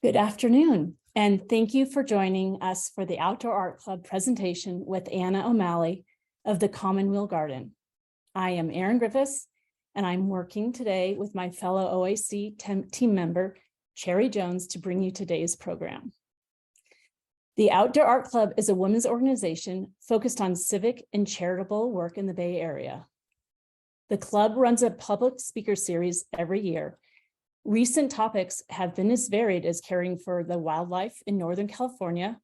Good afternoon, and thank you for joining us for the Outdoor Art Club presentation with Anna O'Malley of the Commonweal Garden. I am Erin Griffiths, and I'm working today with my fellow OAC team member, Cherry Jones, to bring you today's program. The Outdoor Art Club is a women's organization focused on civic and charitable work in the Bay Area. The club runs a public speaker series every year. Recent topics have been as varied as caring for the wildlife in Northern California,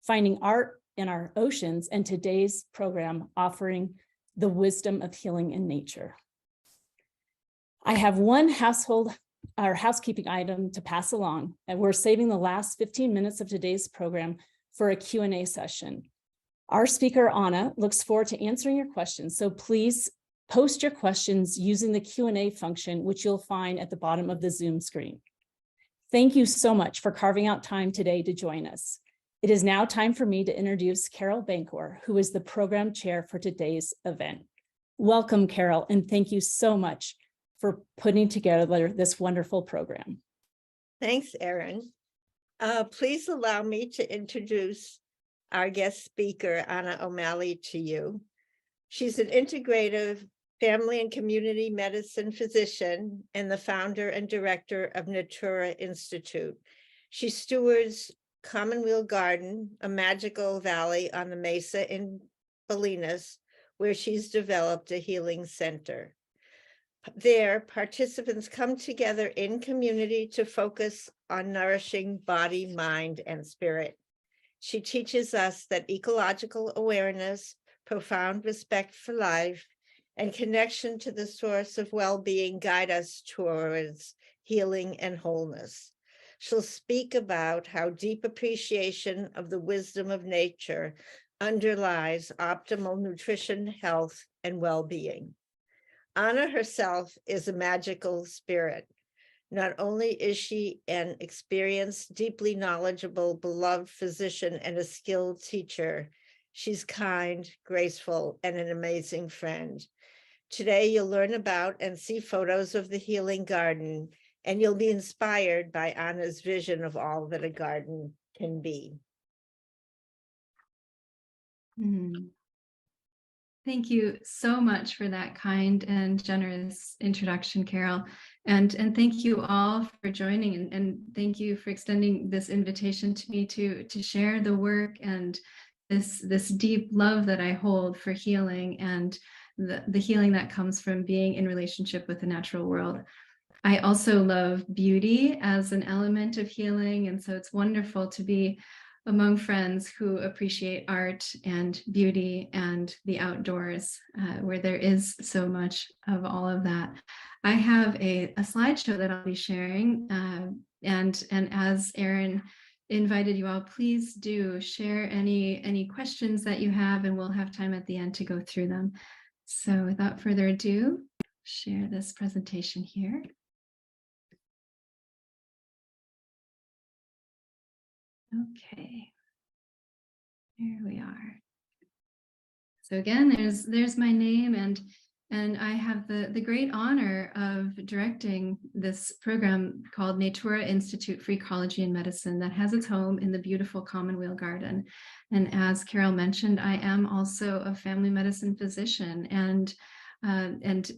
finding art in our oceans, and today's program offering the wisdom of healing in nature. I have one housekeeping item to pass along, and we're saving the last 15 minutes of today's program for a Q&A session. Our speaker, Anna, looks forward to answering your questions, so please post your questions using the Q&A function, which you'll find at the bottom of the Zoom screen. Thank you so much for carving out time today to join us. It is now time for me to introduce Carol Bancor, who is the program chair for today's event. Welcome, Carol, and thank you so much for putting together this wonderful program. Thanks, Erin. Please allow me to introduce our guest speaker, Anna O'Malley, to you. She's an integrative family and community medicine physician and the founder and director of Natura Institute. She stewards Commonweal Garden, a magical valley on the mesa in Bolinas, where she's developed a healing center. There, participants come together in community to focus on nourishing body, mind, and spirit. She teaches us that ecological awareness, profound respect for life, and connection to the source of well-being guide us towards healing and wholeness. She'll speak about how deep appreciation of the wisdom of nature underlies optimal nutrition, health, and well-being. Anna herself is a magical spirit. Not only is she an experienced, deeply knowledgeable, beloved physician and a skilled teacher, she's kind, graceful, and an amazing friend. Today, you'll learn about and see photos of the healing garden, and you'll be inspired by Anna's vision of all that a garden can be. Thank you so much for that kind and generous introduction, Carol. And thank you all for joining, and thank you for extending this invitation to me to share the work and this deep love that I hold for healing and the healing that comes from being in relationship with the natural world. I also love beauty as an element of healing, and so it's wonderful to be among friends who appreciate art and beauty and the outdoors, where there is so much of all of that. I have a slideshow that I'll be sharing, and as Erin invited you all, please do share any questions that you have, and we'll have time at the end to go through them. So without further ado, share this presentation here. Okay, here we are. So again, there's my name, and I have the great honor of directing this program called Natura Institute for Ecology and Medicine that has its home in the beautiful Commonweal Garden. And as Carol mentioned, I am also a family medicine physician and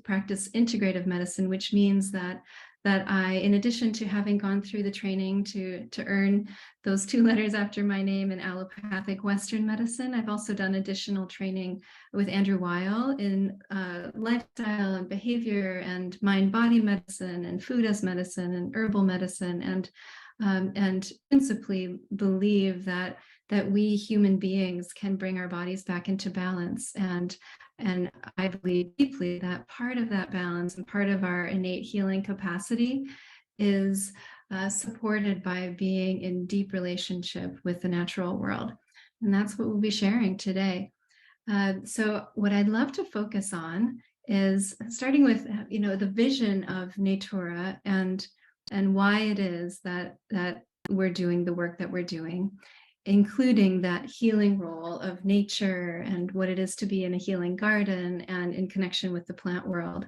practice integrative medicine, which means that I, in addition to having gone through the training to earn those 2 letters after my name in allopathic Western medicine, I've also done additional training with Andrew Weil in lifestyle and behavior and mind-body medicine and food as medicine and herbal medicine, and principally believe that we human beings can bring our bodies back into balance. And I believe deeply that part of that balance and part of our innate healing capacity is supported by being in deep relationship with the natural world. And that's what we'll be sharing today. So what I'd love to focus on is starting with, the vision of Natura and why it is that we're doing the work that we're doing, including that healing role of nature and what it is to be in a healing garden and in connection with the plant world.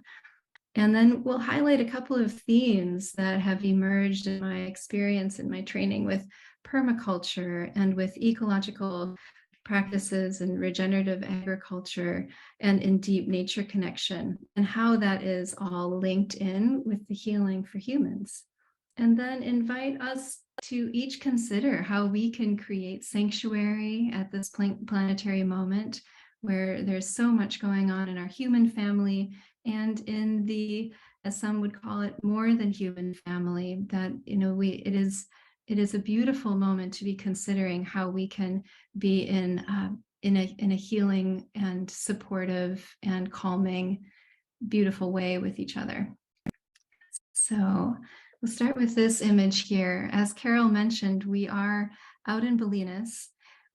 And then we'll highlight a couple of themes that have emerged in my experience in my training with permaculture and with ecological practices and regenerative agriculture and in deep nature connection, and how that is all linked in with the healing for humans. And then invite us to each consider how we can create sanctuary at this planetary moment where there's so much going on in our human family and in the, as some would call it, more than human family, that, it is a beautiful moment to be considering how we can be in a healing and supportive and calming, beautiful way with each other. So we'll start with this image here. As Carol mentioned, we are out in Bolinas.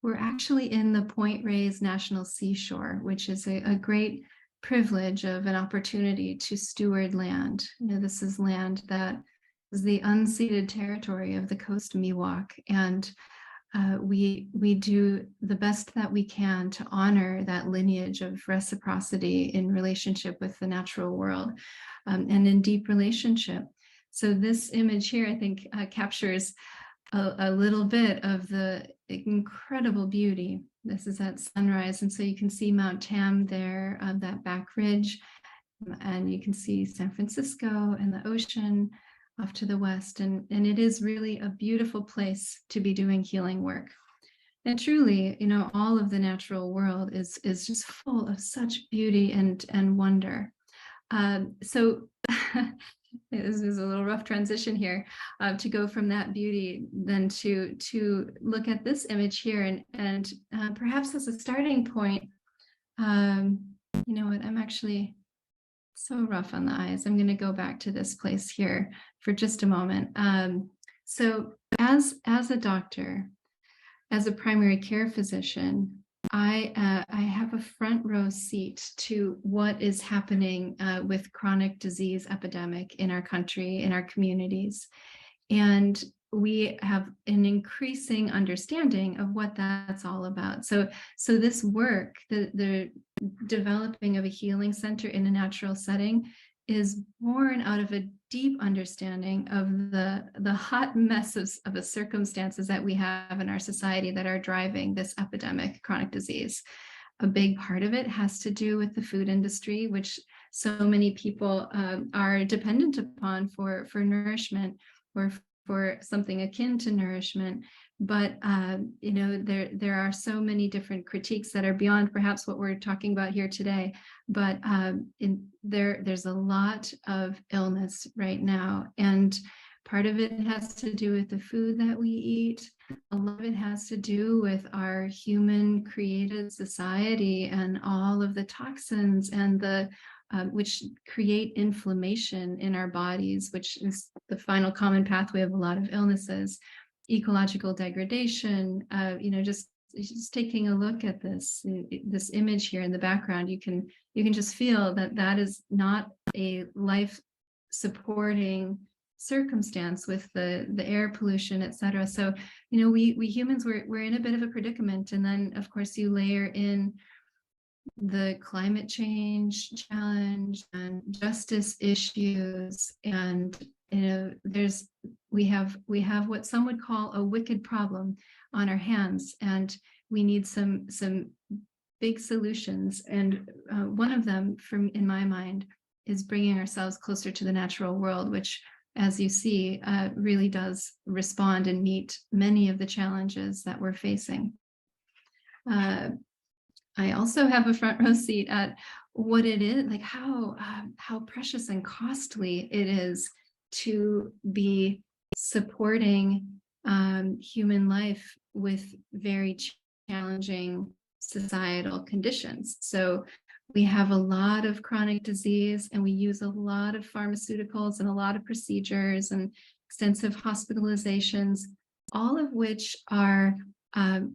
We're actually in the Point Reyes National Seashore, which is a great privilege of an opportunity to steward land. This is land that is the unceded territory of the Coast Miwok, and we do the best that we can to honor that lineage of reciprocity in relationship with the natural world, and in deep relationship. So this image here, I think, captures a little bit of the incredible beauty. This is at sunrise, and so you can see Mount Tam there, that back ridge, and you can see San Francisco and the ocean off to the west, and it is really a beautiful place to be doing healing work. And truly, all of the natural world is just full of such beauty and wonder. So this is a little rough transition here, to go from that beauty then to look at this image here, and perhaps as a starting point, you know what, I'm actually so rough on the eyes. I'm going to go back to this place here for just a moment. So as a doctor, as a primary care physician, I have a front row seat to what is happening with chronic disease epidemic in our country, in our communities. And we have an increasing understanding of what that's all about. So this work, the developing of a healing center in a natural setting, is born out of a deep understanding of the hot mess of the circumstances that we have in our society that are driving this epidemic chronic disease. A big part of it has to do with the food industry, which so many people are dependent upon for nourishment, or for something akin to nourishment. But there are so many different critiques that are beyond perhaps what we're talking about here today. But there's a lot of illness right now, and part of it has to do with the food that we eat. A lot of it has to do with our human created society and all of the toxins and the which create inflammation in our bodies, which is the final common pathway of a lot of illnesses. Ecological degradation, just taking a look at this image here in the background, you can just feel that is not a life supporting circumstance with the air pollution, etc. So we humans, we're in a bit of a predicament. And then of course you layer in the climate change challenge and justice issues, and we have what some would call a wicked problem on our hands, and we need some big solutions. And one of them, in my mind, is bringing ourselves closer to the natural world, which, as you see, really does respond and meet many of the challenges that we're facing. I also have a front row seat at what it is, like how precious and costly it is to be supporting human life with very challenging societal conditions. So we have a lot of chronic disease, and we use a lot of pharmaceuticals and a lot of procedures and extensive hospitalizations, all of which are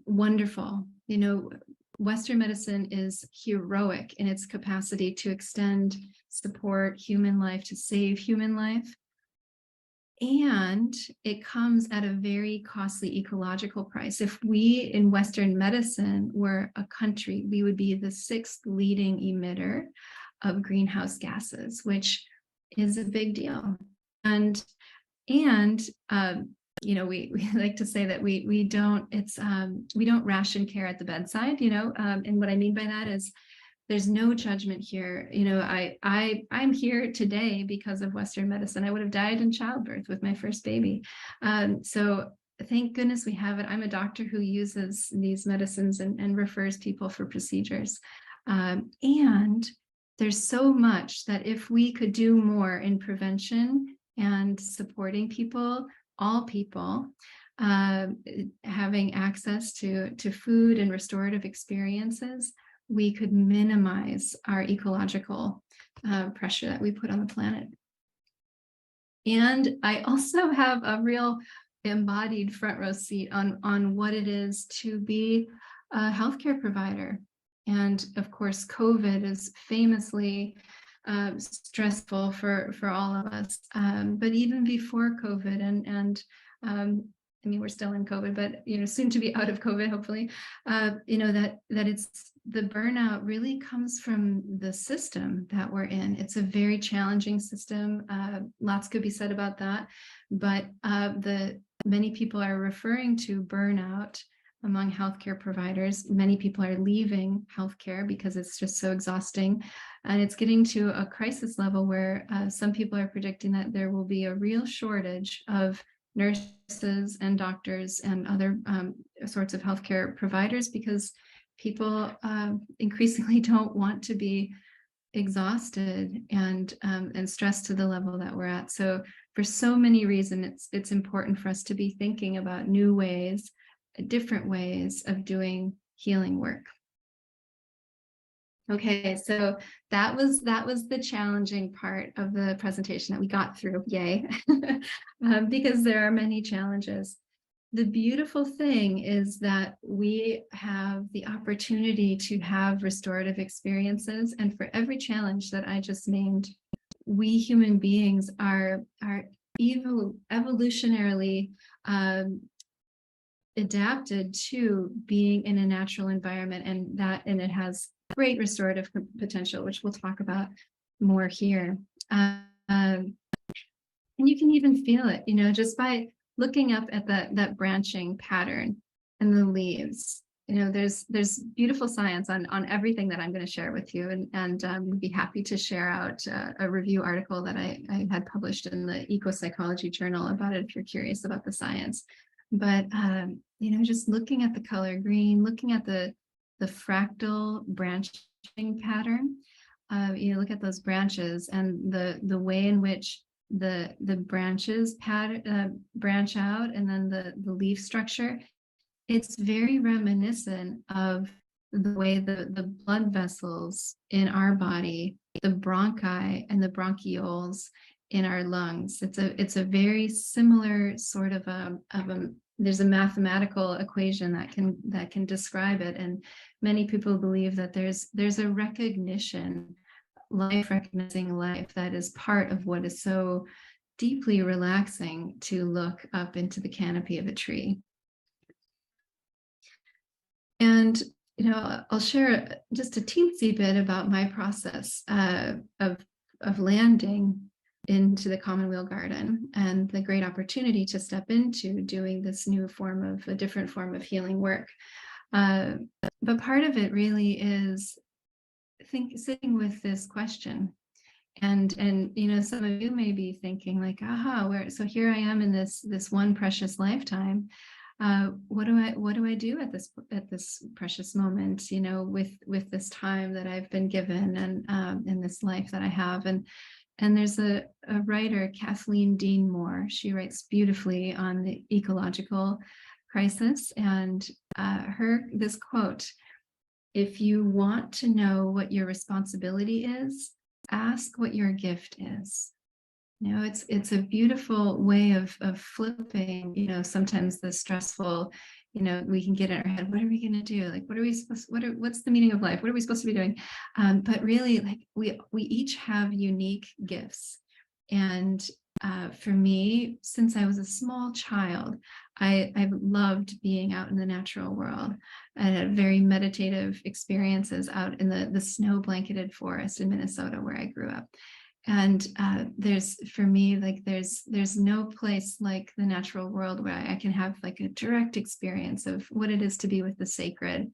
wonderful. Western medicine is heroic in its capacity to extend, support human life, to save human life. And it comes at a very costly ecological price. If we in Western medicine were a country, we would be the 6th leading emitter of greenhouse gases, which is a big deal. And you know, we like to say that we don't ration care at the bedside, you know, and what I mean by that is there's no judgment here. You know, I'm here today because of Western medicine. I would have died in childbirth with my first baby. So thank goodness we have it. I'm a doctor who uses these medicines and refers people for procedures. And there's so much that if we could do more in prevention and supporting people, all people, having access to food and restorative experiences, we could minimize our ecological pressure that we put on the planet. And I also have a real embodied front row seat on what it is to be a healthcare provider. And of course, COVID is famously stressful for all of us. But even before COVID, and I mean, we're still in COVID, but you know, soon to be out of COVID, hopefully. You know, that it's the burnout really comes from the system that we're in. It's a very challenging system. Lots could be said about that, but many people are referring to burnout among healthcare providers. Many people are leaving healthcare because it's just so exhausting. And it's getting to a crisis level where some people are predicting that there will be a real shortage of nurses and doctors and other sorts of healthcare providers because people increasingly don't want to be exhausted and stressed to the level that we're at. So for so many reasons, it's important for us to be thinking about new ways, different ways of doing healing work. Okay, so that was the challenging part of the presentation that we got through, yay, because there are many challenges. The beautiful thing is that we have the opportunity to have restorative experiences, and for every challenge that I just named, we human beings are evolutionarily adapted to being in a natural environment, and it has great restorative potential, which we'll talk about more here. And you can even feel it, you know, just by looking up at that branching pattern and the leaves. You know, there's beautiful science on everything that I'm going to share with you, and we'd be happy to share out a review article that I had published in the Ecopsychology Journal about it if you're curious about the science. But you know, just looking at the color green, looking at the fractal branching pattern, you know, look at those branches and the way in which the branches branch out, and then the leaf structure. It's very reminiscent of the way the blood vessels in our body, the bronchi and the bronchioles in our lungs. It's a very similar sort of there's a mathematical equation that can describe it, and many people believe that there's a recognition, life recognizing life, that is part of what is so deeply relaxing to look up into the canopy of a tree. And you know, I'll share just a teensy bit about my process of landing into the Commonweal Garden and the great opportunity to step into doing this new form of a different form of healing work. But part of it really is sitting with this question. And you know, some of you may be thinking like, so here I am in this one precious lifetime. What do I do at this precious moment, you know, with this time that I've been given, and in this life that I have. And there's a writer, Kathleen Dean Moore. She writes beautifully on the ecological crisis, and this quote: "If you want to know what your responsibility is, ask what your gift is." You know, it's a beautiful way of flipping, you know, sometimes the stressful, you know, we can get in our head, what are we going to do? Like, what's the meaning of life? What are we supposed to be doing? But really, like, we each have unique gifts. And for me, since I was a small child, I've loved being out in the natural world. I had very meditative experiences out in the snow blanketed forest in Minnesota where I grew up. And there's, for me, like there's no place like the natural world where I can have like a direct experience of what it is to be with the sacred.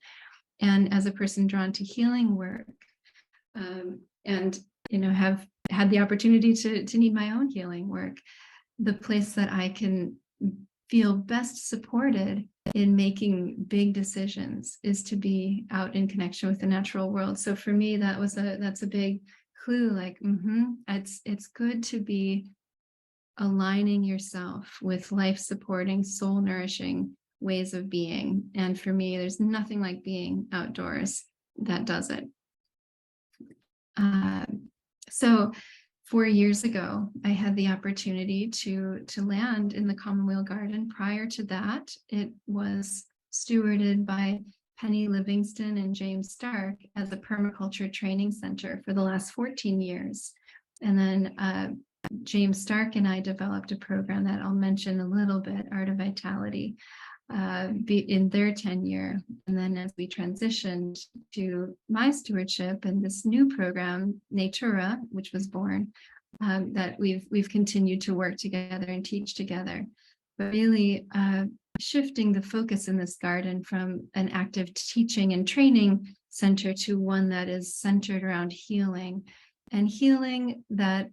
And as a person drawn to healing work, and have had the opportunity to need my own healing work, the place that I can feel best supported in making big decisions is to be out in connection with the natural world. So for me, that's a big clue, like, it's good to be aligning yourself with life supporting, soul nourishing ways of being. And for me, there's nothing like being outdoors that does it. So 4 years ago, I had the opportunity to land in the Commonweal Garden. Prior to that, it was stewarded by Penny Livingston and James Stark as a permaculture training center for the last 14 years. And then James Stark and I developed a program that I'll mention a little bit, Art of Vitality, in their tenure. And then as we transitioned to my stewardship and this new program, Natura, which was born, that we've continued to work together and teach together, but really shifting the focus in this garden from an active teaching and training center to one that is centered around healing, and healing that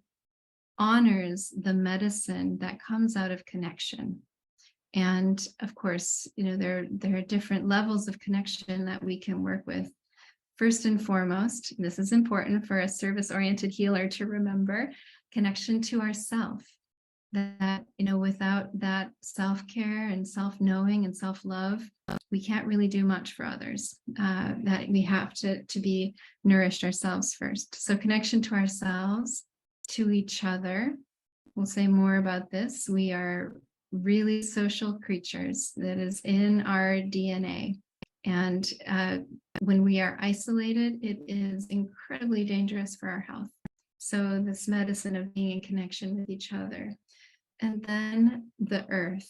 honors the medicine that comes out of connection. And of course, there are different levels of connection that we can work with. First and foremost, this is important for a service-oriented healer to remember, connection to ourself. That, without that self-care and self-knowing and self-love, we can't really do much for others. That we have to be nourished ourselves first. So connection to ourselves, to each other. We'll say more about this. We are really social creatures. That is in our DNA. And when we are isolated, it is incredibly dangerous for our health. So this medicine of being in connection with each other. And then the earth.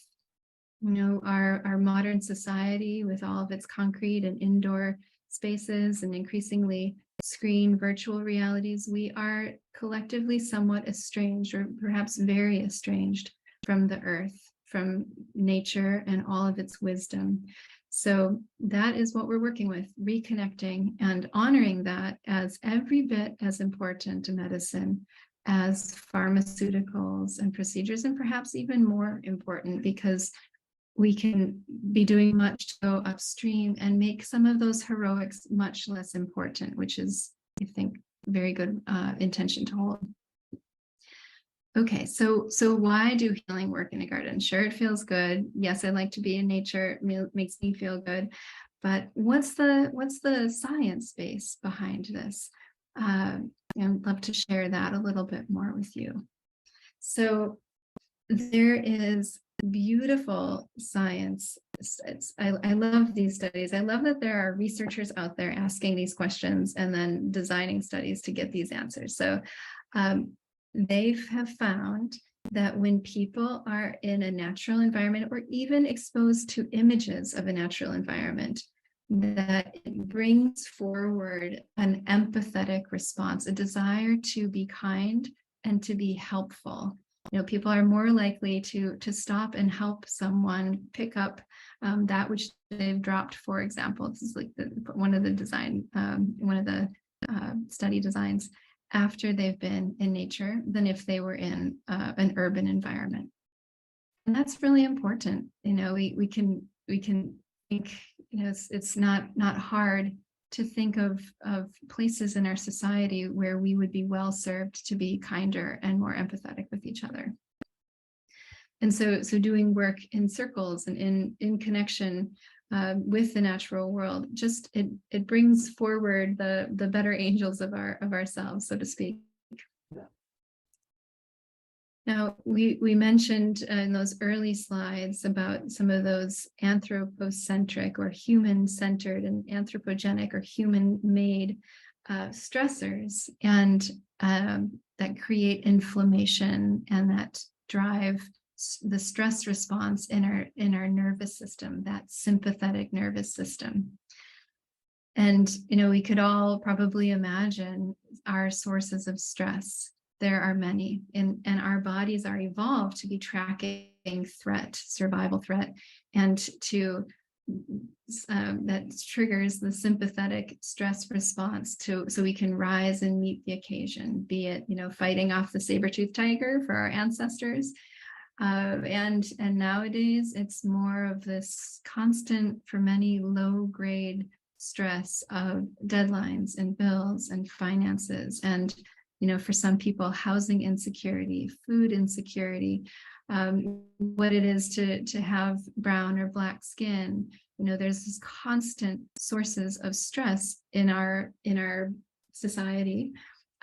Our modern society with all of its concrete and indoor spaces and increasingly screen virtual realities, we are collectively somewhat estranged, or perhaps very estranged, from the earth, from nature and all of its wisdom. So that is what we're working with, reconnecting and honoring that as every bit as important to medicine as pharmaceuticals and procedures, and perhaps even more important, because we can be doing much to go upstream and make some of those heroics much less important, which is, I think, very good intention to hold. Okay, so why do healing work in a garden? Sure, it feels good. Yes, I like to be in nature. It makes me feel good. But what's the science base behind this? I'd love to share that a little bit more with you. So there is beautiful science. I love these studies. I love that there are researchers out there asking these questions and then designing studies to get these answers. So they have found that when people are in a natural environment, or even exposed to images of a natural environment, that it brings forward an empathetic response, a desire to be kind and to be helpful. People are more likely to stop and help someone pick up that which they've dropped. For example, this is like one of the study designs, after they've been in nature, than if they were in an urban environment. And that's really important. We can think, it's not hard to think of places in our society where we would be well served to be kinder and more empathetic with each other. And so doing work in circles and in connection with the natural world, just it brings forward the better angels of ourselves, so to speak. Now, we mentioned in those early slides about some of those anthropocentric or human-centered and anthropogenic or human-made stressors, and that create inflammation and that drive the stress response in our nervous system, that sympathetic nervous system. And we could all probably imagine our sources of stress there are many, and our bodies are evolved to be tracking threat, survival threat, and to that triggers the sympathetic stress response so we can rise and meet the occasion, be it, you know, fighting off the saber-toothed tiger for our ancestors. And nowadays it's more of this constant, for many, low grade stress of deadlines and bills and finances, and, you know, for some people, housing insecurity, food insecurity, what it is to have brown or black skin. You know, there's this constant sources of stress in our society,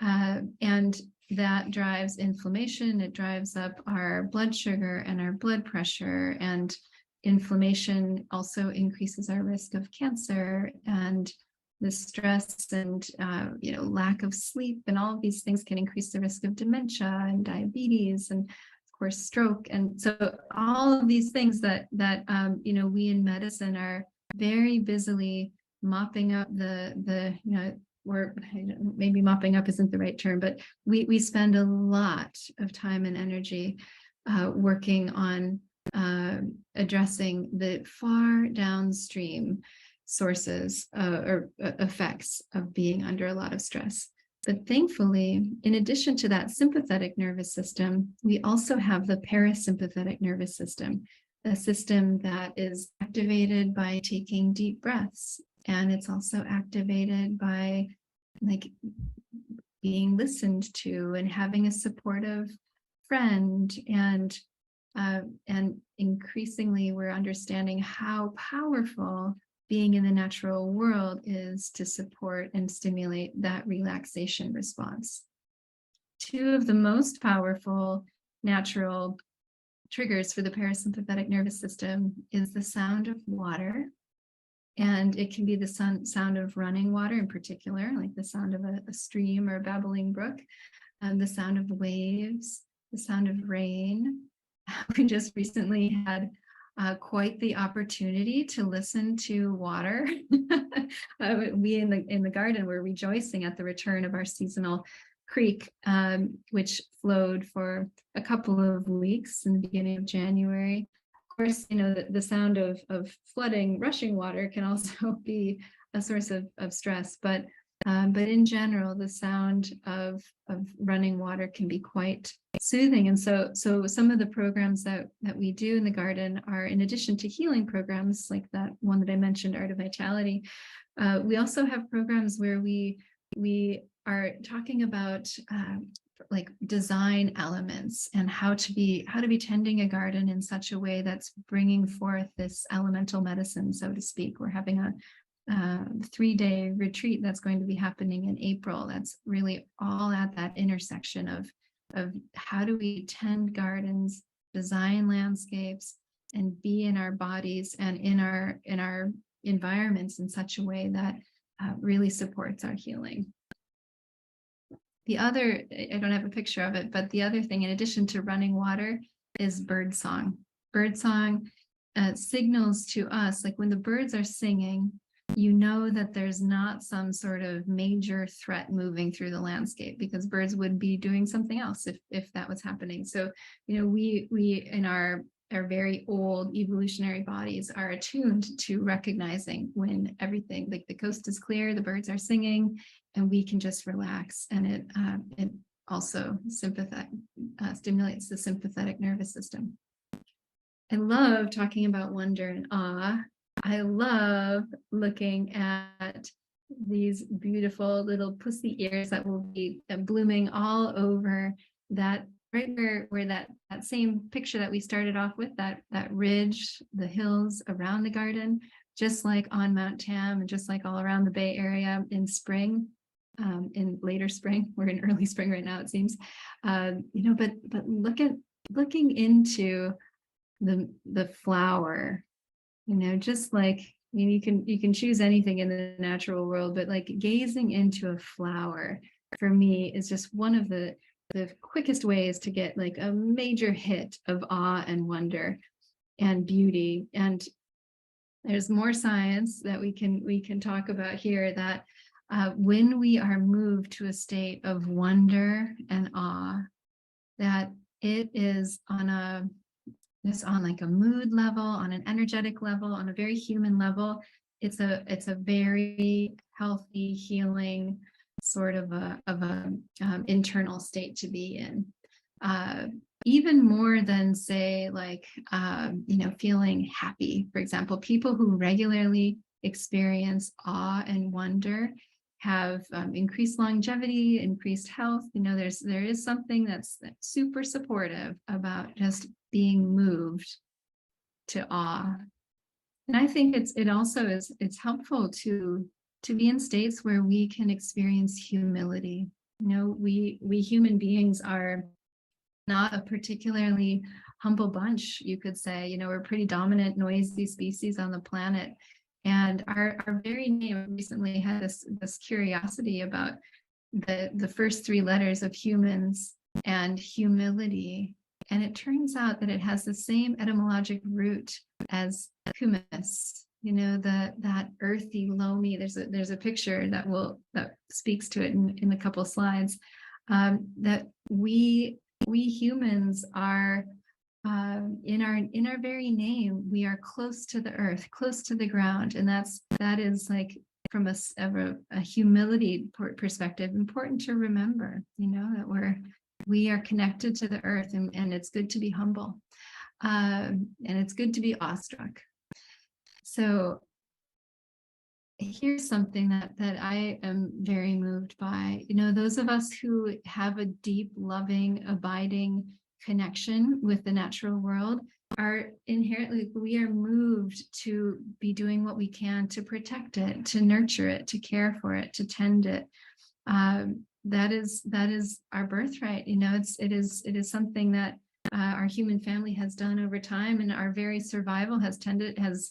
and that drives inflammation. It drives up our blood sugar and our blood pressure, and inflammation also increases our risk of cancer, and the stress and you know, lack of sleep and all of these things can increase the risk of dementia and diabetes and of course stroke. And so all of these things that you know, we in medicine are very busily mopping up the you know, or maybe mopping up isn't the right term, but we spend a lot of time and energy working on addressing the far downstream sources or effects of being under a lot of stress. But thankfully, in addition to that sympathetic nervous system, we also have the parasympathetic nervous system, a system that is activated by taking deep breaths. And it's also activated by like being listened to and having a supportive friend. And increasingly we're understanding how powerful being in the natural world is to support and stimulate that relaxation response. Two of the most powerful natural triggers for the parasympathetic nervous system is the sound of water. And it can be the sound of running water in particular, like the sound of a stream or a babbling brook, and the sound of waves, the sound of rain. We just recently had quite the opportunity to listen to water. We in the garden were rejoicing at the return of our seasonal creek, which flowed for a couple of weeks in the beginning of January. Of course, you know, the sound of flooding, rushing water can also be a source of stress, but in general, the sound of running water can be quite soothing. And so some of the programs that we do in the garden are, in addition to healing programs like that one that I mentioned, Art of Vitality, we also have programs where we are talking about like design elements and how to be tending a garden in such a way that's bringing forth this elemental medicine, so to speak. We're having a 3-day retreat that's going to be happening in April. That's really all at that intersection of how do we tend gardens, design landscapes, and be in our bodies and in our environments in such a way that really supports our healing. The other, I don't have a picture of it, but the other thing, in addition to running water, is bird song. Bird song signals to us, like when the birds are singing, you know that there's not some sort of major threat moving through the landscape, because birds would be doing something else if that was happening. So, you know, we in our very old evolutionary bodies are attuned to recognizing when everything, like the coast is clear, the birds are singing, and we can just relax. And it also stimulates the sympathetic nervous system. I love talking about wonder and awe. I love looking at these beautiful little pussy ears that will be blooming all over that, right where that same picture that we started off with, that ridge, the hills around the garden, just like on Mount Tam and just like all around the Bay Area in spring, in later spring. We're in early spring right now, it seems. You know, but looking into the flower. You know, just like, I mean, you can choose anything in the natural world, but like gazing into a flower for me is just one of the quickest ways to get like a major hit of awe and wonder and beauty. And there's more science that we can talk about here that when we are moved to a state of wonder and awe, that it is on like a mood level, on an energetic level, on a very human level. It's a very healthy, healing sort of a internal state to be in. Even more than, say, like feeling happy, for example. People who regularly experience awe and wonder have increased longevity, increased health. There is something that's super supportive about just being moved to awe. And I think it's helpful to be in states where we can experience humility. We human beings are not a particularly humble bunch, you could say. We're a pretty dominant, noisy species on the planet. And our very name recently had this curiosity about the first three letters of humans and humility. And it turns out that it has the same etymologic root as humus, that earthy, loamy. There's a picture that speaks to it in a couple of slides, that we humans are, in our very name, we are close to the earth, close to the ground. And that is like, from a humility perspective, important to remember, that we are connected to the earth, and it's good to be humble, and it's good to be awestruck. So here's something that I am very moved by. Those of us who have a deep, loving, abiding connection with the natural world are inherently, we are moved to be doing what we can to protect it, to nurture it, to care for it, to tend it. That is our birthright. It is something that our human family has done over time, and our very survival has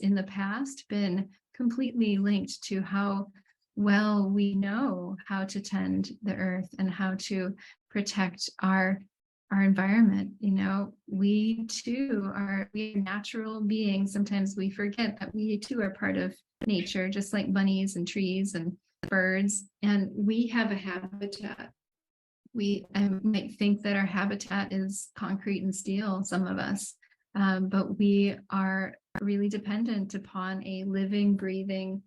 in the past been completely linked to how well we know how to tend the earth and how to protect our environment. We too are natural beings. Sometimes we forget that we too are part of nature, just like bunnies and trees and birds, and we have a habitat. I might think that our habitat is concrete and steel, some of us, but we are really dependent upon a living, breathing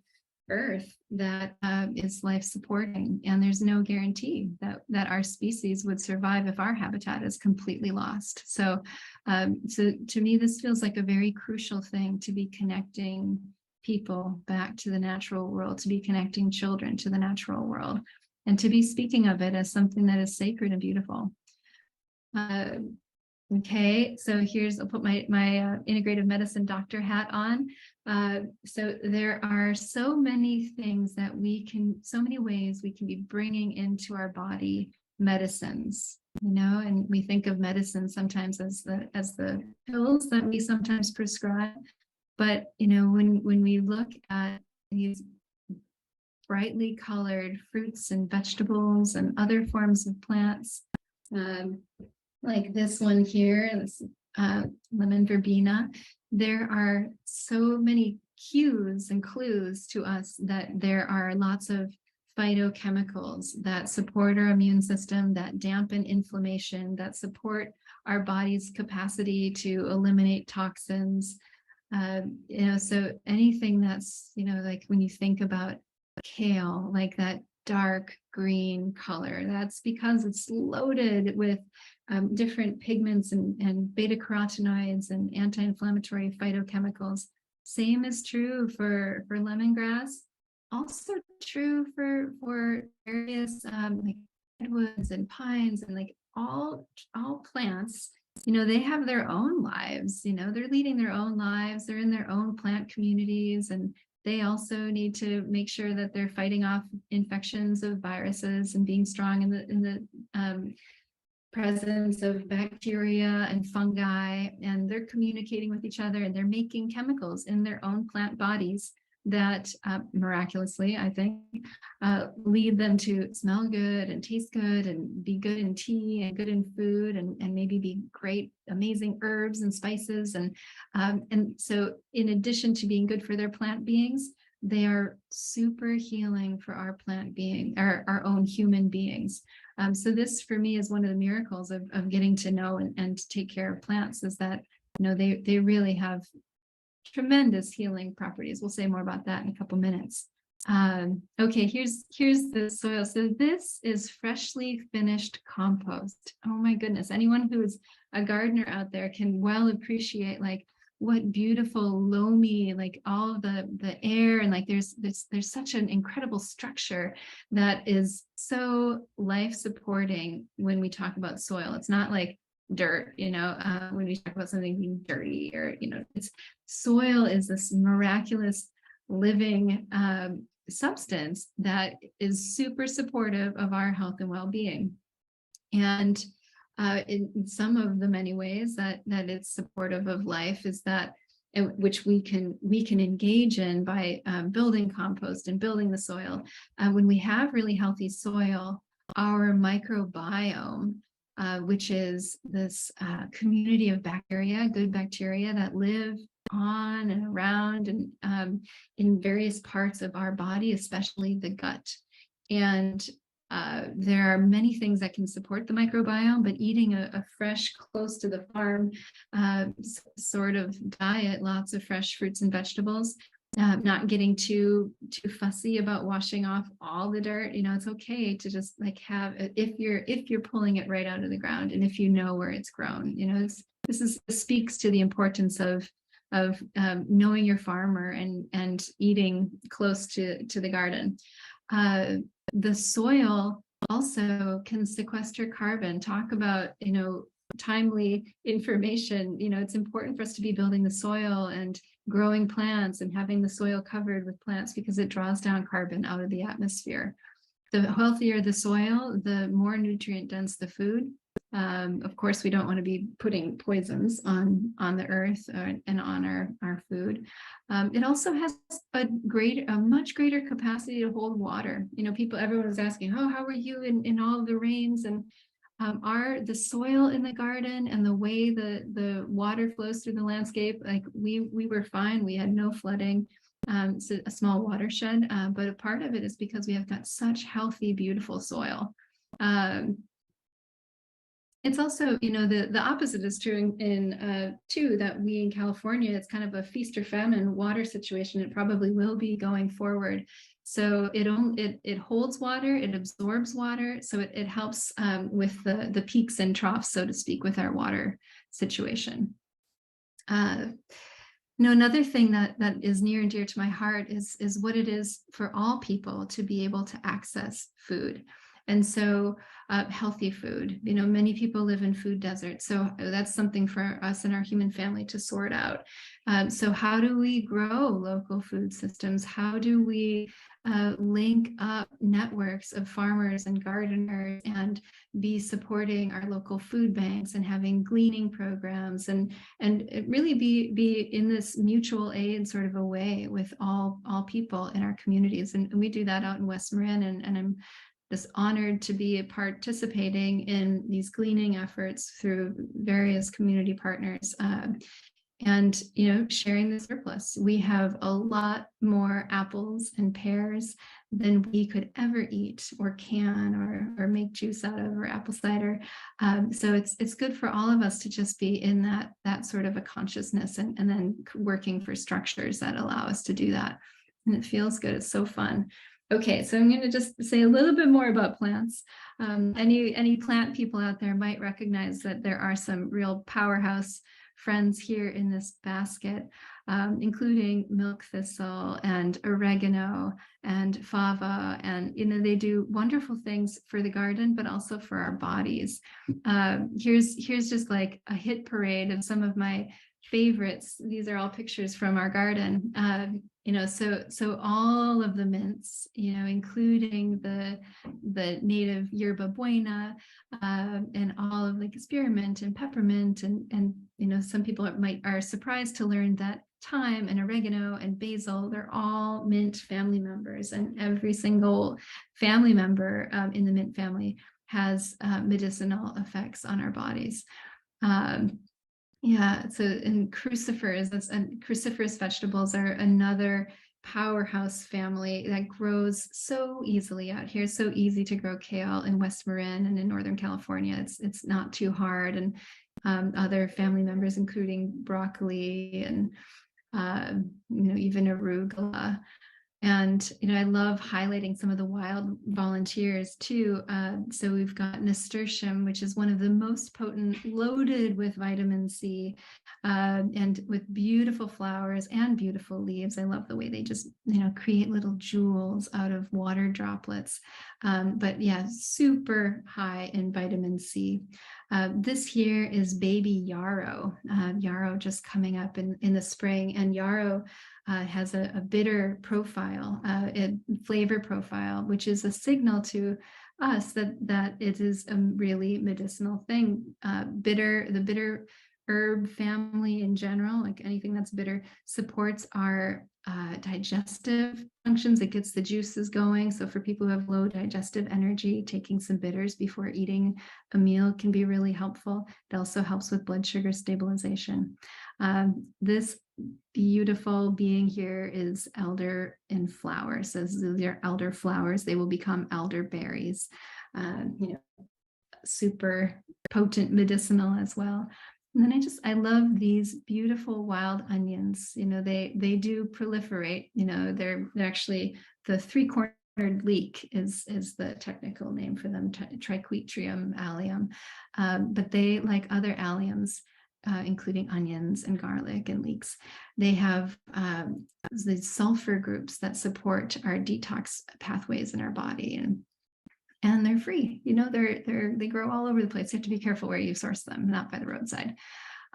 earth that is life supporting, and there's no guarantee that our species would survive if our habitat is completely lost. So to me, this feels like a very crucial thing, to be connecting people back to the natural world, to be connecting children to the natural world, and to be speaking of it as something that is sacred and beautiful. Okay, so I'll put my integrative medicine doctor hat on. So there are so many things that so many ways we can be bringing into our body medicines, and we think of medicine sometimes as the pills that we sometimes prescribe. But, when we look at these brightly colored fruits and vegetables and other forms of plants, like this one here, this lemon verbena, there are so many cues and clues to us that there are lots of phytochemicals that support our immune system, that dampen inflammation, that support our body's capacity to eliminate toxins. So anything that's, like when you think about kale, like that dark green color, that's because it's loaded with different pigments and beta carotenoids and anti-inflammatory phytochemicals. Same is true for lemongrass. Also true for various like redwoods and pines, and like all plants. They have their own lives. They're leading their own lives. They're in their own plant communities, and they also need to make sure that they're fighting off infections of viruses and being strong in the presence of bacteria and fungi, and they're communicating with each other, and they're making chemicals in their own plant bodies that miraculously, I think, lead them to smell good and taste good and be good in tea and good in food, and maybe be great, amazing herbs and spices. And so in addition to being good for their plant beings, they are super healing for our plant being, our own human beings. So this for me is one of the miracles of getting to know and take care of plants, is that, you know, they really have tremendous healing properties. We'll say more about that in a couple minutes. Okay, here's the soil. So this is freshly finished compost. Oh my goodness, anyone who's a gardener out there can well appreciate like what beautiful loamy, like all the air, and like there's such an incredible structure that is so life supporting when we talk about soil. It's not like dirt, you know, when we talk about something being dirty, or, you know, it's soil is this miraculous living substance that is super supportive of our health and well-being. And in some of the many ways that it's supportive of life is that, which we can engage in by building compost and building the soil. When we have really healthy soil, our microbiome, which is this community of bacteria, good bacteria that live on and around and in various parts of our body, especially the gut. And there are many things that can support the microbiome, but eating a fresh, close to the farm sort of diet, lots of fresh fruits and vegetables, not getting too fussy about washing off all the dirt. You know, it's okay to just like have, if you're pulling it right out of the ground, and if you know where it's grown. You know, this speaks to the importance of knowing your farmer and eating close to the garden. The soil also can sequester carbon. Talk about, you know, timely information. You know, it's important for us to be building the soil and growing plants and having the soil covered with plants, because it draws down carbon out of the atmosphere. The healthier the soil, the more nutrient dense the food. Of course, we don't want to be putting poisons on the earth and on our food. It also has a much greater capacity to hold water. You know, everyone was asking, oh, how were you in all of the rains? And the soil in the garden and the way the water flows through the landscape, like we were fine. We had no flooding. It's a small watershed, but a part of it is because we have got such healthy, beautiful soil. It's also, you know, the opposite is true in too, that we in California, it's kind of a feast or famine water situation. It probably will be going forward. So it holds water, it absorbs water, so it helps with the peaks and troughs, so to speak, with our water situation. Another thing that is near and dear to my heart is what it is for all people to be able to access food. And so healthy food, you know, many people live in food deserts. So that's something for us and our human family to sort out. So how do we grow local food systems? How do we link up networks of farmers and gardeners and be supporting our local food banks and having gleaning programs and really be in this mutual aid sort of a way with all people in our communities. And we do that out in West Marin, and I'm just honored to be participating in these gleaning efforts through various community partners, and, you know, sharing the surplus. We have a lot more apples and pears than we could ever eat or can or make juice out of, or apple cider. So it's good for all of us to just be in that sort of a consciousness and then working for structures that allow us to do that. And it feels good. It's so fun. Okay, so I'm going to just say a little bit more about plants. Any plant people out there might recognize that there are some real powerhouse friends here in this basket, including milk thistle and oregano and fava, and you know, they do wonderful things for the garden, but also for our bodies. Here's just like a hit parade of some of my favorites. These are all pictures from our garden. You know, so all of the mints, you know, including the native yerba buena, and all of like spearmint and peppermint, and you know, some people are surprised to learn that thyme and oregano and basil, they're all mint family members, and every single family member in the mint family has medicinal effects on our bodies. Yeah, so and cruciferous vegetables are another powerhouse family that grows so easily out here. So easy to grow kale in West Marin and in Northern California. It's not too hard. And other family members, including broccoli and even arugula. And, I love highlighting some of the wild volunteers too. So we've got nasturtium, which is one of the most potent, loaded with vitamin C, and with beautiful flowers and beautiful leaves. I love the way they just, create little jewels out of water droplets. But yeah, super high in vitamin C. This here is baby yarrow. Yarrow just coming up in the spring, and yarrow has a bitter profile, a flavor profile, which is a signal to us that it is a really medicinal thing. The bitter herb family in general, like anything that's bitter, supports our digestive functions. It gets the juices going. So for people who have low digestive energy, taking some bitters before eating a meal can be really helpful. It also helps with blood sugar stabilization. This beautiful being here is elder in flowers. So these are elder flowers. They will become elderberries. Super potent medicinal as well. And then I love these beautiful wild onions. They do proliferate. They're actually the 3-cornered leek is the technical name for them, Triquetrium allium. But they, like other alliums, including onions and garlic and leeks, they have the sulfur groups that support our detox pathways in our body, and they're free. They grow all over the place. You have to be careful where you source them, not by the roadside.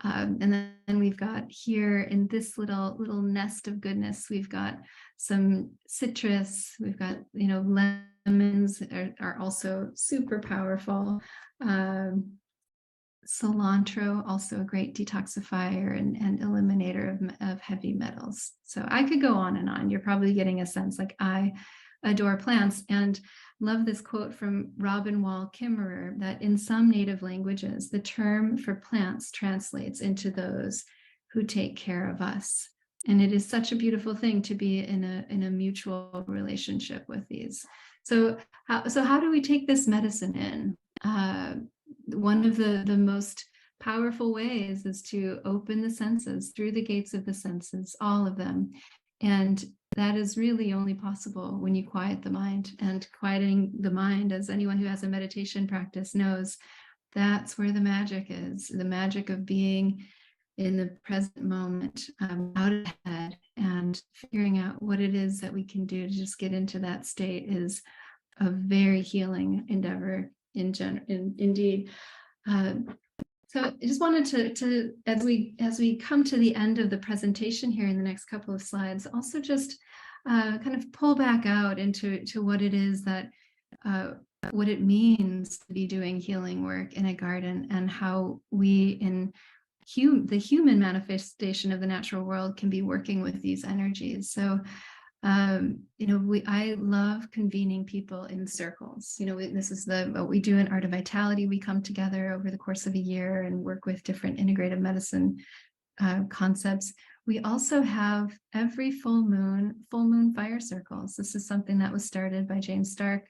And then we've got here in this little nest of goodness, we've got some citrus. We've got lemons are also super powerful. Cilantro, also a great detoxifier and eliminator of heavy metals. So I could go on and on. You're probably getting a sense, like, I adore plants, and love this quote from Robin Wall Kimmerer, that in some native languages, the term for plants translates into those who take care of us. And it is such a beautiful thing to be in a mutual relationship with these. So how do we take this medicine in? One of the most powerful ways is to open the senses, through the gates of the senses, all of them. And that is really only possible when you quiet the mind. And quieting the mind, as anyone who has a meditation practice knows, that's where the magic is. The magic of being in the present moment, out of the head, and figuring out what it is that we can do to just get into that state is a very healing endeavor indeed. So I just wanted to as we come to the end of the presentation here in the next couple of slides, also just kind of pull back out into what it is that what it means to be doing healing work in a garden, and how we in the human manifestation of the natural world can be working with these energies. So I love convening people in circles. This is what we do in Art of Vitality. We come together over the course of a year and work with different integrative medicine concepts. We also have every full moon fire circles. This is something that was started by James Stark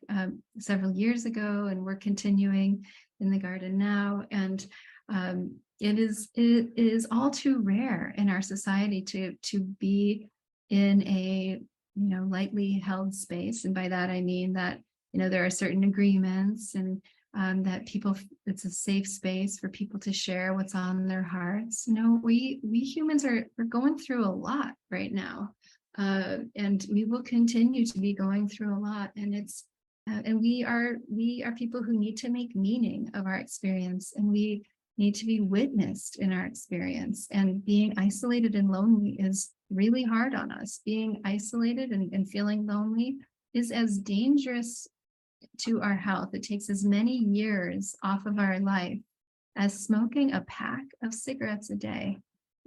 several years ago, and we're continuing in the garden now. And it is all too rare in our society to be in a lightly held space. And by that I mean that there are certain agreements, and that it's a safe space for people to share what's on their hearts. We humans are going through a lot right now, and we will continue to be going through a lot. And and we are people who need to make meaning of our experience, and we need to be witnessed in our experience. And being isolated and lonely is really hard on us. Being isolated and feeling lonely is as dangerous to our health. It takes as many years off of our life as smoking a pack of cigarettes a day.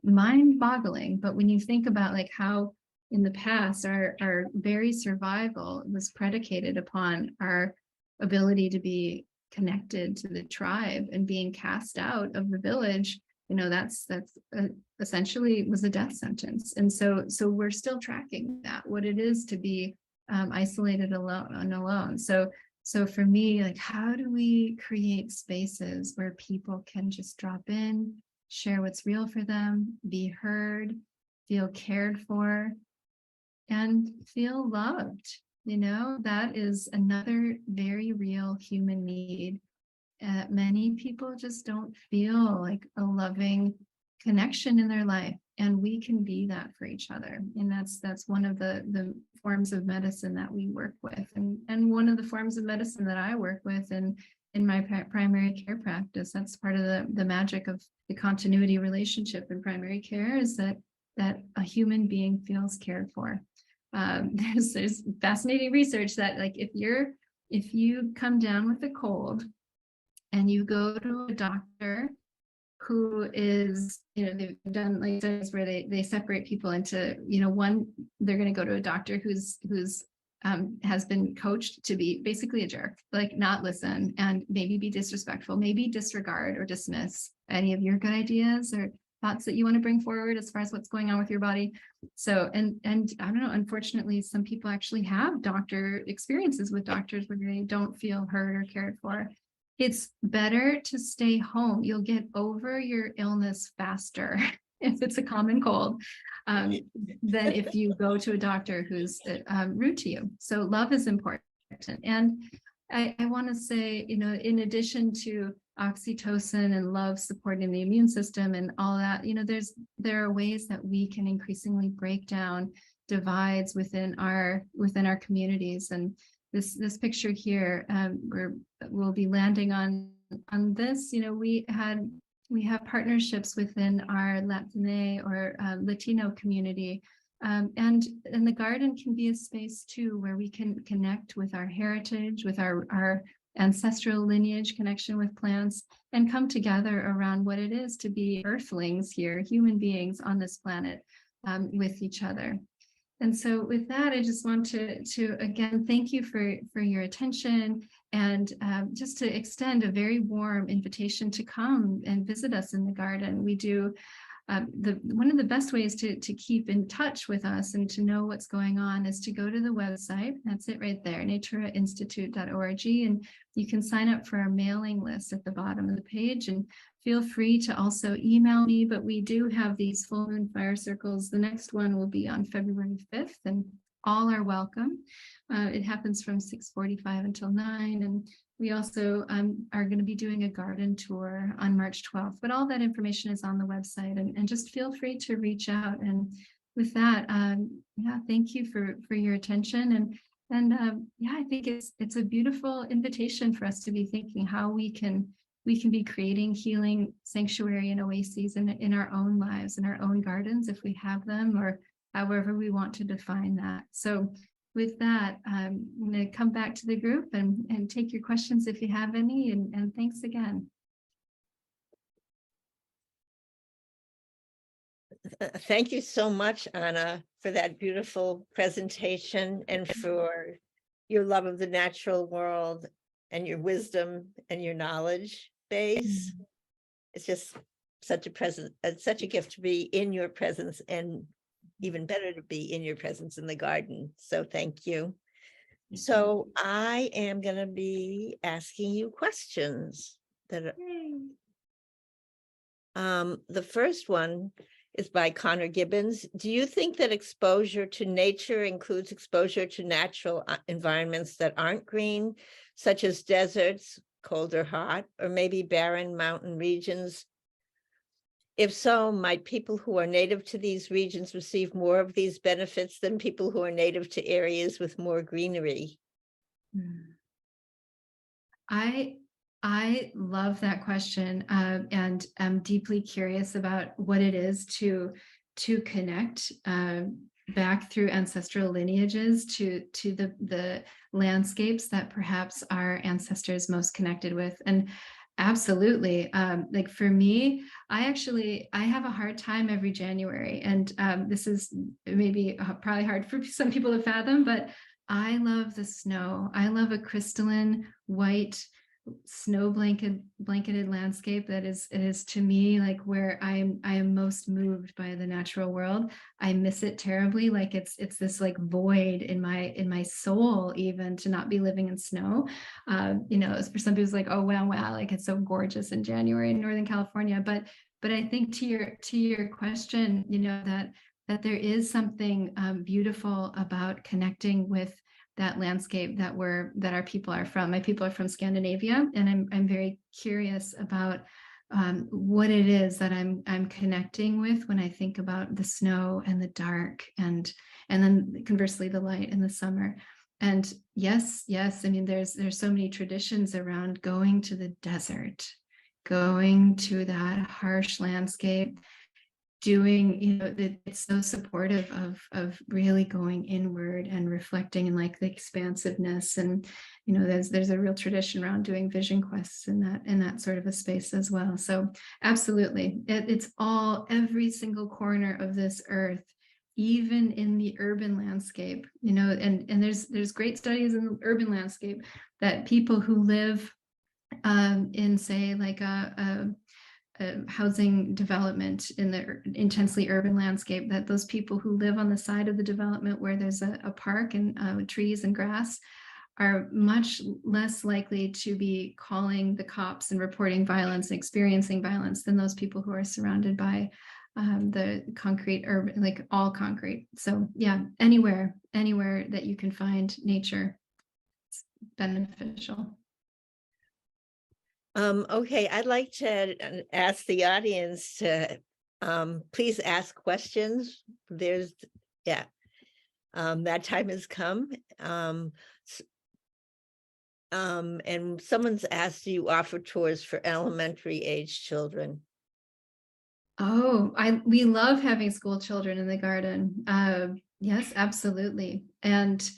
Mind-boggling. But when you think about how in the past our very survival was predicated upon our ability to be connected to the tribe, and being cast out of the village that's essentially was a death sentence. And so we're still tracking that, what it is to be isolated alone. So for me, like, how do we create spaces where people can just drop in, share what's real for them, be heard, feel cared for, and feel loved? That is another very real human need. Many people just don't feel like a loving connection in their life, and we can be that for each other. And that's one of the forms of medicine that we work with, and one of the forms of medicine that I work with in my primary care practice. That's part of the magic of the continuity relationship in primary care, is that a human being feels cared for. There's fascinating research that, like, if you come down with a cold and you go to a doctor who is, they've done like studies where they separate people into, one, they're going to go to a doctor who's has been coached to be basically a jerk, like not listen and maybe be disrespectful, maybe disregard or dismiss any of your good ideas or thoughts that you want to bring forward as far as what's going on with your body. So, and I don't know, unfortunately, some people actually have doctor experiences with doctors where they don't feel heard or cared for. It's better to stay home. You'll get over your illness faster if it's a common cold than if you go to a doctor who's rude to you. So love is important. And I want to say, in addition to oxytocin and love supporting the immune system and all that, there are ways that we can increasingly break down divides within our communities. And this picture here, we'll be landing on this. We have partnerships within our Latina or Latino community. And the garden can be a space too, where we can connect with our heritage, with our ancestral lineage connection with plants, and come together around what it is to be earthlings here, human beings on this planet, with each other. And so with that, I just want to again, thank you for your attention, and just to extend a very warm invitation to come and visit us in the garden. We do one of the best ways to keep in touch with us and to know what's going on is to go to the website. That's it right there, naturainstitute.org, and you can sign up for our mailing list at the bottom of the page, and feel free to also email me. But we do have these full moon fire circles. The next one will be on February 5th, and all are welcome. It happens from 6:45 until 9, and we also are going to be doing a garden tour on March 12th, but all that information is on the website, and just feel free to reach out. And with that, thank you for your attention. And I think it's a beautiful invitation for us to be thinking how we can be creating healing sanctuary and oases in our own lives, in our own gardens, if we have them, or however we want to define that. So with that, I'm going to come back to the group and take your questions if you have any, and thanks again. Thank you so much, Anna, for that beautiful presentation and for your love of the natural world and your wisdom and your knowledge base. It's just such a gift to be in your presence, and even better to be in your presence in the garden. So thank you. So I am going to be asking you questions that the first one is by Connor Gibbons. Do you think that exposure to nature includes exposure to natural environments that aren't green, such as deserts, cold or hot, or maybe barren mountain regions? If so, might people who are native to these regions receive more of these benefits than people who are native to areas with more greenery? I love that question, and I'm deeply curious about what it is to connect back through ancestral lineages to the landscapes that perhaps our ancestors most connected with. And absolutely, like for me, I have a hard time every January, and this is maybe probably hard for some people to fathom, but I love the snow. I love a crystalline white snow blanketed landscape that is to me like where I am most moved by the natural world. I miss it terribly. Like it's this like void in my soul, even to not be living in snow. You know, for some people it's like, oh wow, like it's so gorgeous in January in Northern California. But I think to your question, you know, that there is something beautiful about connecting with that landscape that our people are from. My people are from Scandinavia, and I'm very curious about what it is that I'm connecting with when I think about the snow and the dark, and then conversely the light in the summer. And yes, I mean there's so many traditions around going to the desert, going to that harsh landscape, doing, you know, it's so supportive of really going inward and reflecting, and like the expansiveness. And you know, there's a real tradition around doing vision quests in that sort of a space as well. So absolutely, it's all, every single corner of this earth, even in the urban landscape, you know. And there's great studies in the urban landscape that people who live in, say, like a housing development in the intensely urban landscape, that those people who live on the side of the development where there's a park and trees and grass are much less likely to be calling the cops and reporting violence and experiencing violence than those people who are surrounded by the concrete, urban, like all concrete. So yeah, anywhere that you can find nature, it's beneficial. Okay, I'd like to ask the audience to please ask questions. There's, yeah, that time has come. And someone's asked, do you offer tours for elementary age children? Oh, we love having school children in the garden. Yes, absolutely. And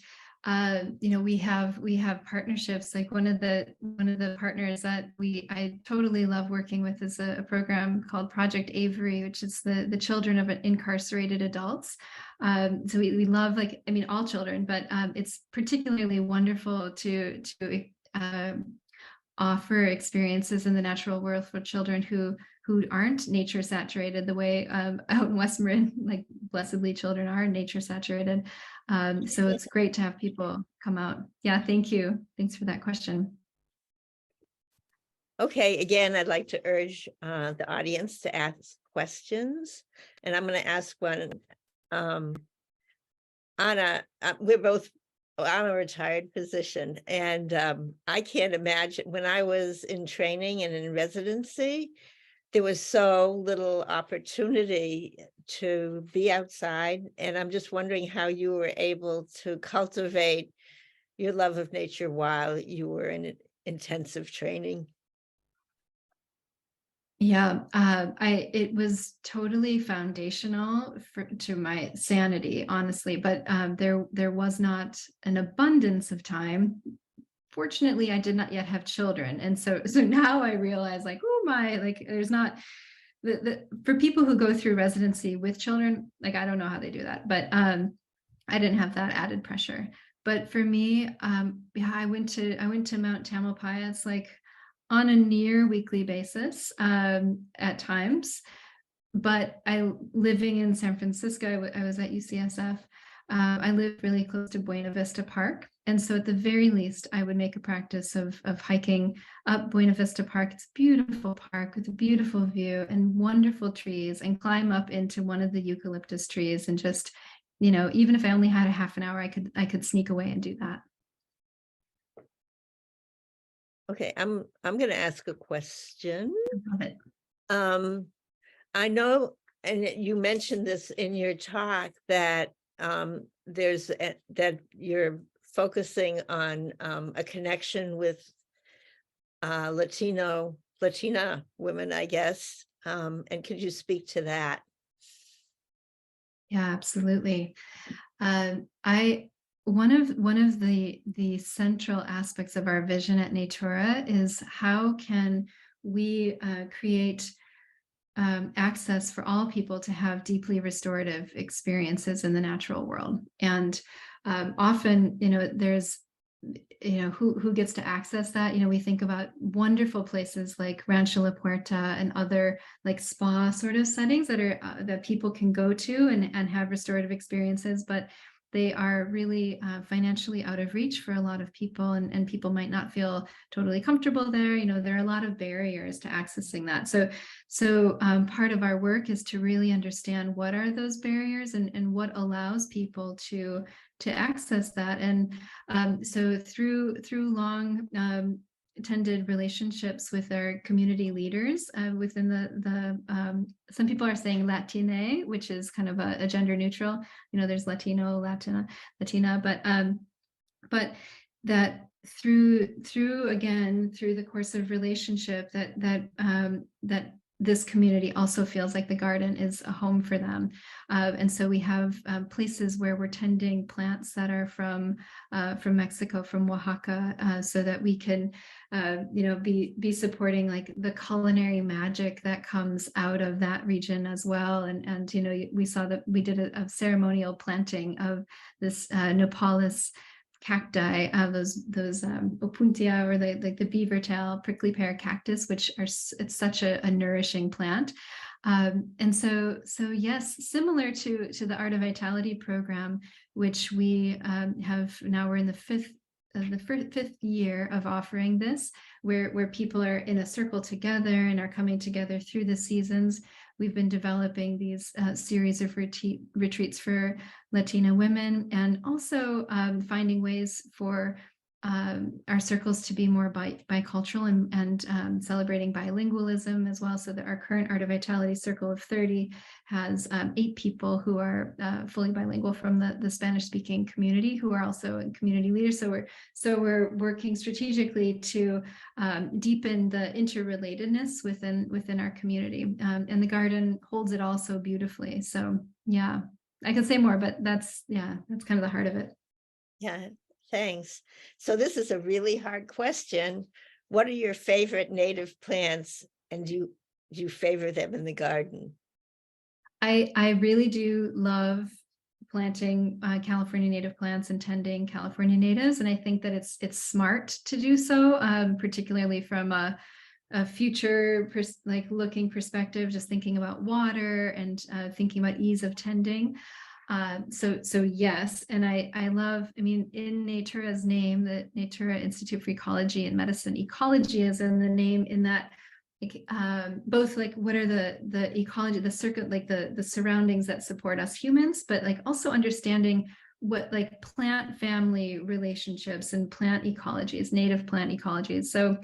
you know, we have partnerships. Like one of the partners that I totally love working with is a program called Project Avery, which is the children of incarcerated adults. So we love, like, I mean, all children, but it's particularly wonderful to offer experiences in the natural world for children who aren't nature saturated the way out in West Marin, like blessedly children are nature saturated. So it's great to have people come out. Yeah, thank you. Thanks for that question. Okay, again, I'd like to urge the audience to ask questions, and I'm going to ask one. Anna, we're both on a retired position, and I can't imagine, when I was in training and in residency, there was so little opportunity to be outside, and I'm just wondering how you were able to cultivate your love of nature while you were in intensive training. Yeah, it was totally foundational to my sanity, honestly, but there was not an abundance of time. Fortunately, I did not yet have children, and so now I realize, like, oh my, like there's not for people who go through residency with children, like I don't know how they do that, but I didn't have that added pressure. But for me, yeah, I went to Mount Tamalpais like on a near weekly basis at times. But living in San Francisco, I was at UCSF. I lived really close to Buena Vista Park. And so at the very least, I would make a practice of hiking up Buena Vista Park. It's a beautiful park with a beautiful view and wonderful trees, and climb up into one of the eucalyptus trees, and just, you know, even if I only had a half an hour, I could sneak away and do that. Okay, I'm going to ask a question. I love it. I know, and you mentioned this in your talk, that that you're focusing on a connection with Latina women, I guess. And could you speak to that? Yeah, absolutely. One of the central aspects of our vision at Natura is how can we create access for all people to have deeply restorative experiences in the natural world. And often, you know, there's who gets to access that. We think about wonderful places like Rancho La Puerta and other like spa sort of settings that are that people can go to and have restorative experiences, but they are really financially out of reach for a lot of people, and people might not feel totally comfortable there. There are a lot of barriers to accessing that. So part of our work is to really understand what are those barriers and what allows people to access that. And so through long attended relationships with our community leaders within the some people are saying Latine, which is kind of a gender neutral. There's Latino, Latina, but that through the course of relationship that this community also feels like the garden is a home for them. And so we have places where we're tending plants that are from Mexico, from Oaxaca, so that we can be supporting like the culinary magic that comes out of that region as well. And we saw that we did a ceremonial planting of this Nepalese cacti, those opuntia, or the beaver tail prickly pear cactus, which it's such a nourishing plant. And so yes, similar to the Art of Vitality program, which we have now, we're in the fifth year of offering this, where people are in a circle together and are coming together through the seasons. We've been developing these series of retreats for Latina women, and also finding ways for our circles to be more bicultural and celebrating bilingualism as well. So that our current Art of Vitality Circle of 30 has 8 people who are fully bilingual from the Spanish-speaking community, who are also community leaders. So we're working strategically to deepen the interrelatedness within our community, and the garden holds it all so beautifully. So yeah, I could say more, but that's kind of the heart of it. Yeah. Thanks. So this is a really hard question. What are your favorite native plants, and do you favor them in the garden? I really do love planting California native plants and tending California natives, and I think that it's smart to do so, particularly from a future looking perspective, just thinking about water and thinking about ease of tending. So yes, and I love, in Natura's name, the Natura Institute for Ecology and Medicine, ecology is in the name, in that both like what are the ecology, the circuit, like the surroundings that support us humans, but like also understanding what like plant family relationships and plant ecologies, native plant ecologies. So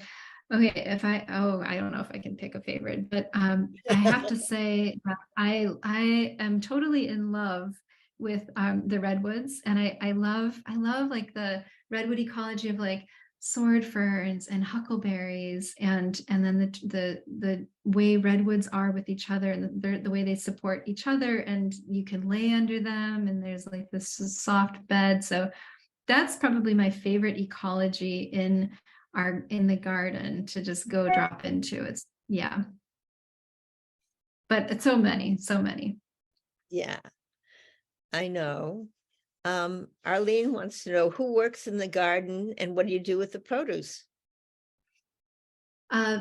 okay, I don't know if I can pick a favorite, but I have to say that I am totally in love with the redwoods, and I love like the redwood ecology of like sword ferns and huckleberries, and then the way redwoods are with each other, and the way they support each other, and you can lay under them, and there's like this soft bed. So that's probably my favorite ecology in the garden to just go drop into. It's but it's so many. Yeah, I know. Arlene wants to know who works in the garden and what do you do with the produce?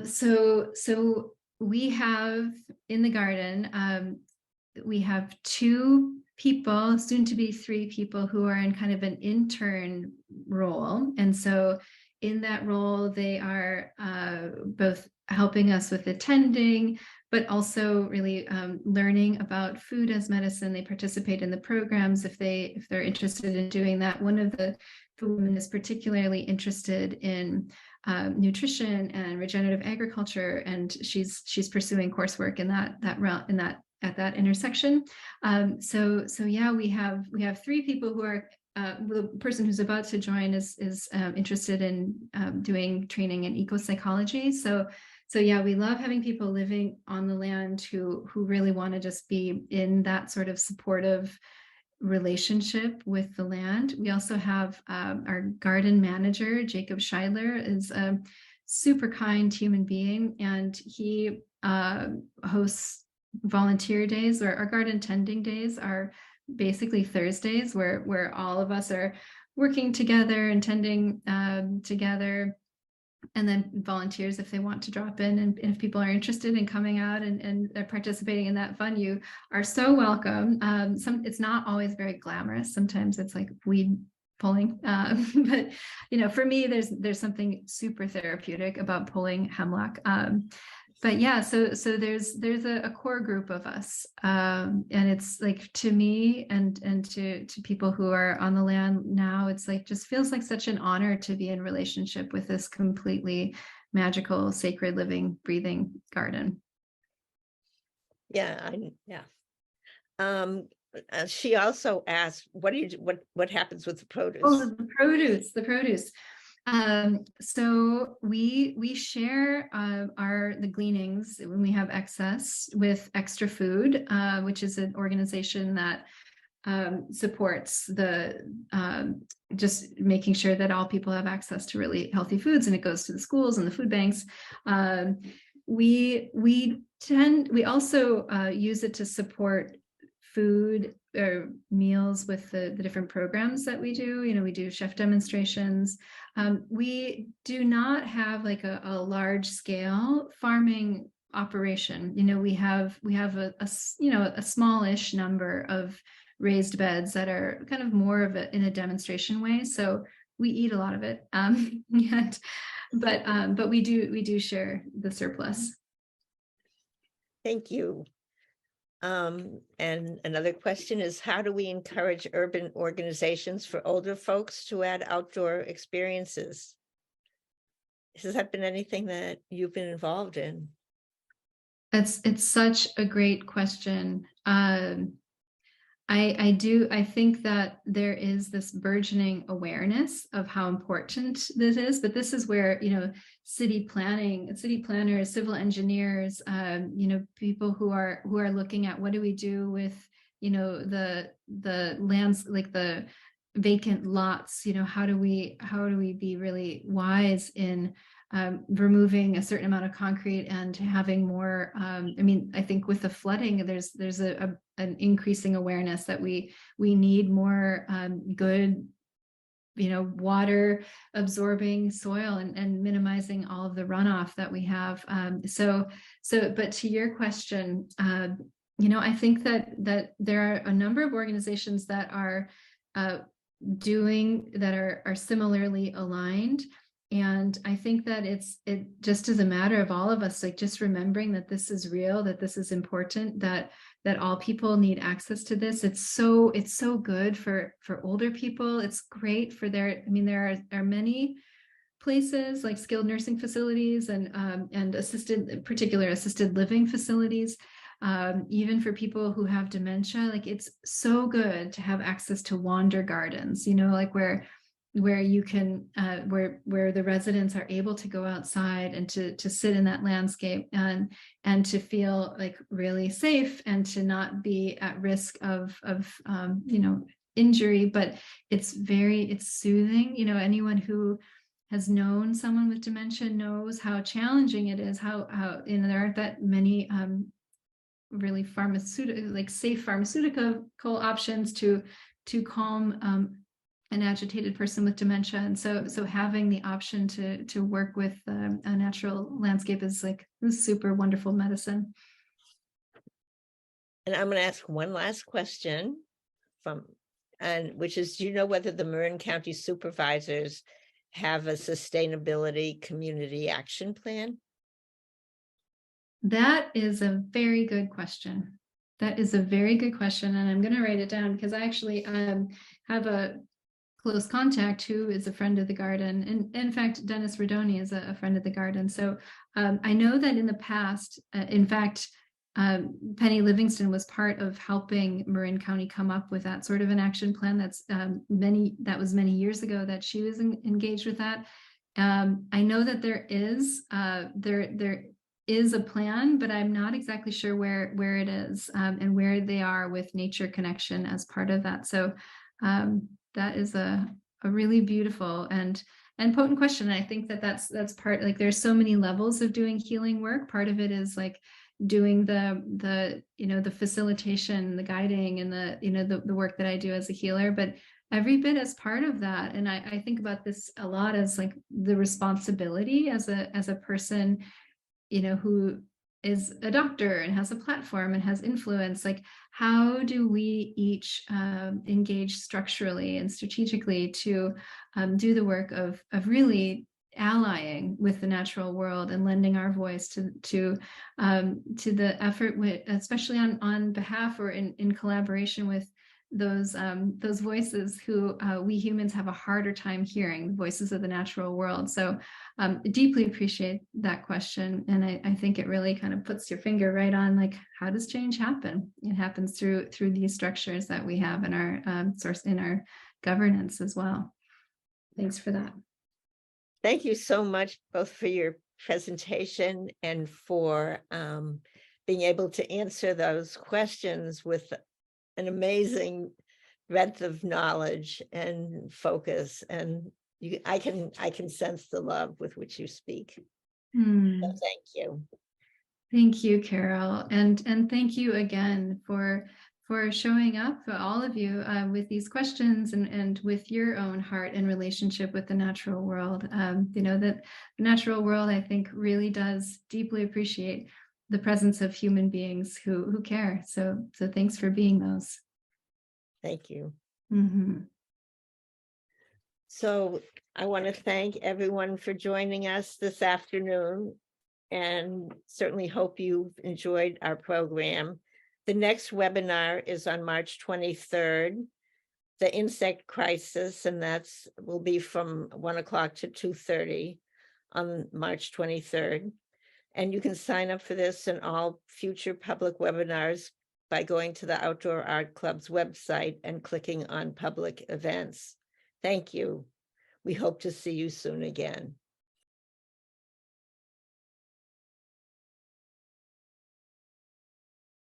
So we have in the garden, we have 2 people, soon to be 3 people, who are in kind of an intern role. And so in that role, they are both helping us with attending, but also really learning about food as medicine. They participate in the programs if they're interested in doing that. One of the women is particularly interested in nutrition and regenerative agriculture, and she's pursuing coursework in that realm, at that intersection. So yeah, we have 3 people who are. The person who's about to join is interested in doing training in eco-psychology. So yeah, we love having people living on the land who really want to just be in that sort of supportive relationship with the land. We also have our garden manager, Jacob Scheidler, is a super kind human being, and he hosts volunteer days, or our garden tending days are basically Thursdays where all of us are working together and tending together. And then volunteers, if they want to drop in, and if people are interested in coming out and participating in that fun, you are so welcome. It's not always very glamorous. Sometimes it's like weed pulling, but for me, there's something super therapeutic about pulling hemlock. But yeah, so there's a core group of us, and it's like, to me and to people who are on the land now, it's like just feels like such an honor to be in relationship with this completely magical, sacred, living, breathing garden. Yeah, she also asked, what happens with the produce? Oh, the produce. So we share the gleanings when we have excess with Extra Food, which is an organization that supports the just making sure that all people have access to really healthy foods, and it goes to the schools and the food banks. We also use it to support food or meals with the different programs that we do. We do chef demonstrations. We do not have like a large scale farming operation. We have a smallish number of raised beds that are kind of more of in a demonstration way. So we eat a lot of it, but we do share the surplus. Thank you. And another question is, how do we encourage urban organizations for older folks to add outdoor experiences? Has that been anything that you've been involved in? It's such a great question. I think that there is this burgeoning awareness of how important this is, but this is where, city planners, civil engineers, people who are looking at what do we do with, the lands, like the vacant lots, how do we be really wise in removing a certain amount of concrete and having more. I think with the flooding, there's an increasing awareness that we need more good, water absorbing soil and minimizing all of the runoff that we have. But to your question, I think that there are a number of organizations that are are similarly aligned. And I think that it just is a matter of all of us, like just remembering that this is real, that this is important, that all people need access to this. It's so good for older people. It's great for there are many places like skilled nursing facilities and assisted living facilities. Even for people who have dementia, like it's so good to have access to wander gardens, like where you can where the residents are able to go outside and to sit in that landscape and to feel like really safe and to not be at risk of injury, but it's soothing. Anyone who has known someone with dementia knows how challenging it is, how there aren't that many really safe pharmaceutical options to calm an agitated person with dementia. And so having the option to work with a natural landscape is like super wonderful medicine. And I'm going to ask one last question which is, do you know whether the Marin County supervisors have a sustainability community action plan? That is a very good question. And I'm going to write it down because I actually have a close contact who is a friend of the garden. And in fact, Dennis Rodoni is a friend of the garden. So I know that in the past, Penny Livingston was part of helping Marin County come up with that sort of an action plan. That was many years ago that she was engaged with that. I know that there is a plan, but I'm not exactly sure where it is and where they are with Nature Connection as part of that. So that is a really beautiful and potent question. And I think that's part, like there's so many levels of doing healing work. Part of it is like doing the facilitation, the guiding, and the work that I do as a healer. But every bit as part of that. And I think about this a lot as like the responsibility as a person, who is a doctor and has a platform and has influence. Like, how do we each engage structurally and strategically to do the work of really allying with the natural world and lending our voice to the effort, especially on behalf or in collaboration with those voices who we humans have a harder time hearing, the voices of the natural world. So deeply appreciate that question. And I think it really kind of puts your finger right on, like, how does change happen? It happens through these structures that we have in our in our governance as well. Thanks for that. Thank you so much, both for your presentation and for being able to answer those questions with an amazing breadth of knowledge and focus. And I can sense the love with which you speak. So thank you. Thank you, Carol. And thank you again for showing up, all of you, with these questions and with your own heart and relationship with the natural world. That the natural world, I think, really does deeply appreciate the presence of human beings who care. So thanks for being those. Thank you. Mm-hmm. So I want to thank everyone for joining us this afternoon, and certainly hope you've enjoyed our program. The next webinar is on March 23rd, the insect crisis, and will be from 1 o'clock to 2:30 on March 23rd. And you can sign up for this and all future public webinars by going to the Outdoor Art Club's website and clicking on public events. Thank you. We hope to see you soon again.